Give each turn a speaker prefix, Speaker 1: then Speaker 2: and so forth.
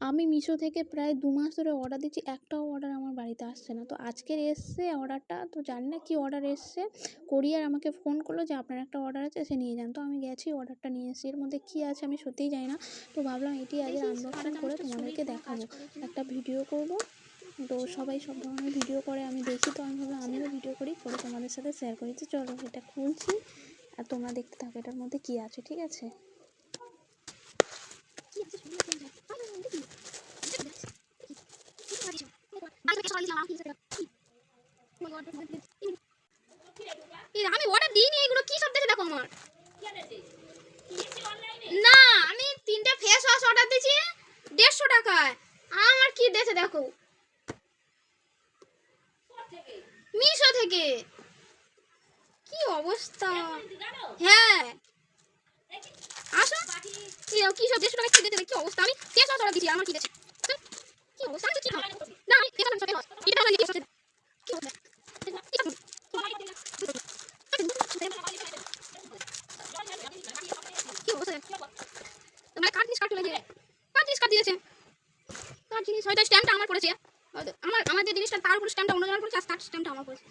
Speaker 1: আমি মিশো থেকে প্রায় 2 মাস ধরে অর্ডার দিচ্ছি, একটাও অর্ডার আমার বাড়িতে আসছে না। তো আজকের এসছে অর্ডারটা, তো জানি না কী অর্ডার এসছে। কোরিয়ার আমাকে ফোন করলো যে আপনার একটা অর্ডার আছে, এসে নিয়ে যান। তো আমি গেছি, অর্ডারটা নিয়ে এসেছি। এর মধ্যে কী আছে আমি সত্যিই জানি না। তো ভাবলাম এটি আজকে আনবক্সিং করে তোমাদেরকে দেখাবো, একটা ভিডিও করব। তো সবাই সব ধরনের ভিডিও করে, আমি দেখি, তো আমি ভাবলাম আমিও ভিডিও করি, করে তোমাদের সাথে শেয়ার করি। তো চলো এটা খুলছি আর তোমরা দেখতে থাকো এটার মধ্যে কী আছে, ঠিক আছে?
Speaker 2: আমি অর্ডার দিইনি, এগুলো কি সব দেখে দেখো আমার। না, আমি 3টে ফেস ওয়াশ অর্ডার দিয়েছি 150 টাকায়। আমার কি দেখে দেখো, মিশো থেকে। কি অবস্থা! হ্যাঁ আসো, কি সব 150 টাকা কি দেখে কি অবস্থা। আমি ফেস ওয়াশ অর্ডার দিয়েছি, আমার কি দেখে কি অবস্থা। আমি তো কি খাবো না, আমি ফেস ওয়াশ এটা টাকা দিয়ে কি অবস্থা। তোমার কার্ড জিনিস কার্ড চলে গিয়ে কার্ড জিনিস কার্ড দিয়েছে। কার্ড জিনিস হয়তো স্ট্যাম্পটা আমার পড়েছে, আমাদের জিনিসটা তার উপর স্ট্যাম্পটা অন্য জনের পড়েছে, আর তার স্ট্যাম্পটা আমার পড়েছে।